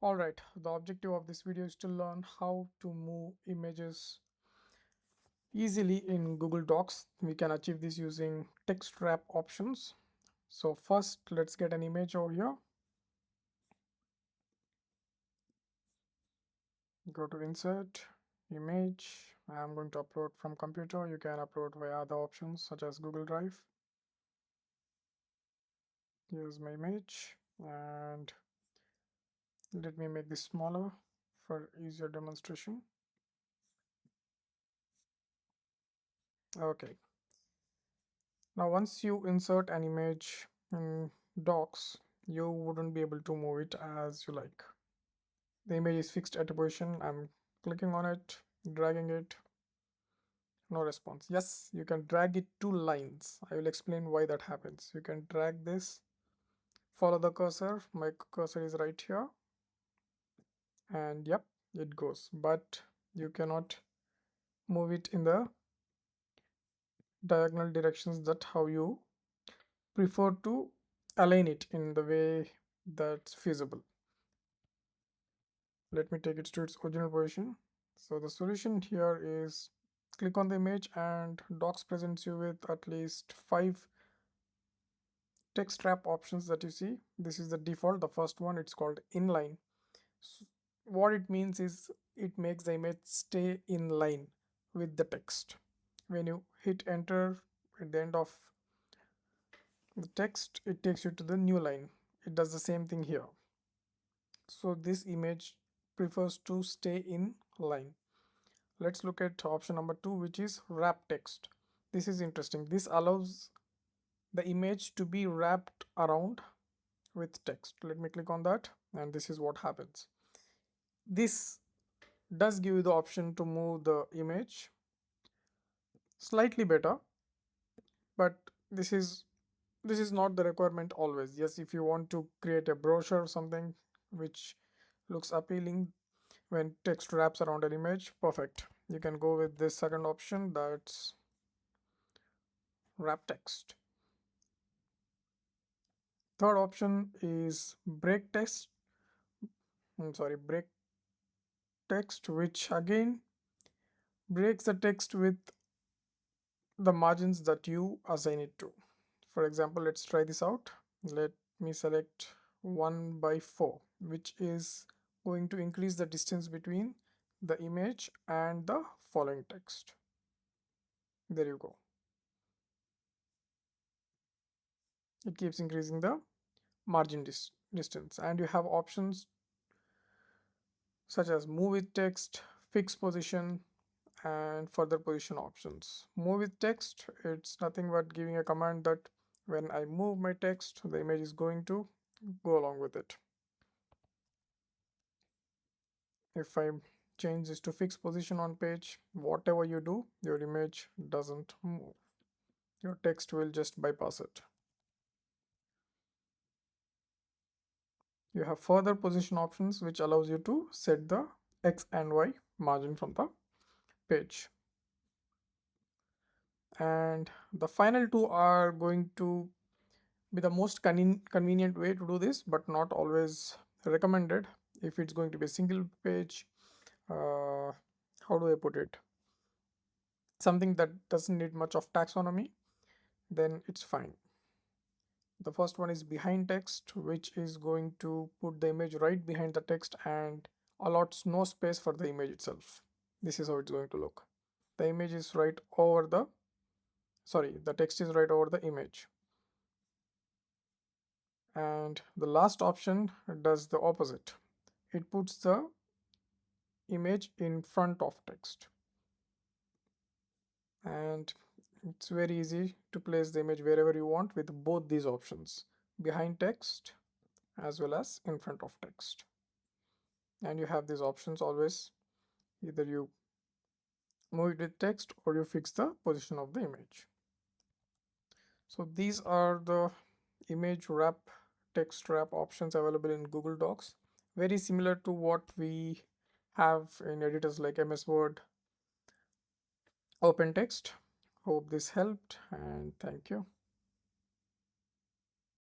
Alright, the objective of this video is to learn how to move images easily in Google Docs. We can achieve this using text wrap options. So first, let's get an image over here. Go to Insert, Image. I'm going to upload from computer. You can upload via other options such as Google Drive. Here's my image and let me make this smaller for easier demonstration. Okay. Now, once you insert an image in Docs, you wouldn't be able to move it as you like. The image is fixed at a position. I'm clicking on it, dragging it, no response. Yes, you can drag it to lines. I will explain why that happens. You can drag this, follow the cursor. My cursor is right here, and yep, it goes. But you cannot move it in the diagonal directions that how you prefer to align it in the way that's feasible. Let me take it to its original position. So the solution here is click on the image and Docs presents you with at least 5 text wrap options that you see. This is the default. The first one, it's called inline. So what it means is it makes the image stay in line with the text. When you hit enter at the end of the text, it takes you to the new line. It does the same thing here. So this image prefers to stay in line. Let's look at option number 2, which is wrap text. This is interesting. This allows the image to be wrapped around with text. Let me click on that, and this is what happens. This does give you the option to move the image slightly better, but this is not the requirement always. Yes, if you want to create a brochure or something which looks appealing when text wraps around an image, perfect. You can go with this second option, that's wrap text. Third option is break text, which again breaks the text with the margins that you assign it to. For example, let's try this out. Let me select 1 by 4, which is going to increase the distance between the image and the following text. There you go. It keeps increasing the margin distance, and you have options such as move with text, fix position, and further position options. Move with text, it's nothing but giving a command that when I move my text, the image is going to go along with it. If I change this to fix position on page, whatever you do, your image doesn't move. Your text will just bypass it. You have further position options which allows you to set the X and Y margin from the page. And the final two are going to be the most convenient way to do this, but not always recommended. If it's going to be a single page, how do I put it, something that doesn't need much of taxonomy, then it's fine. The first one is behind text, which is going to put the image right behind the text and allots no space for the image itself. This is how it's going to look. The image is right over the the text is right over the image. And the last option does the opposite. It puts the image in front of text, and it's very easy to place the image wherever you want with both these options, behind text as well as in front of text. And you have these options always, either you move it with text or you fix the position of the image. So these are the image wrap, text wrap options available in Google Docs, very similar to what we have in editors like MS Word, OpenText. Hope this helped, and thank you.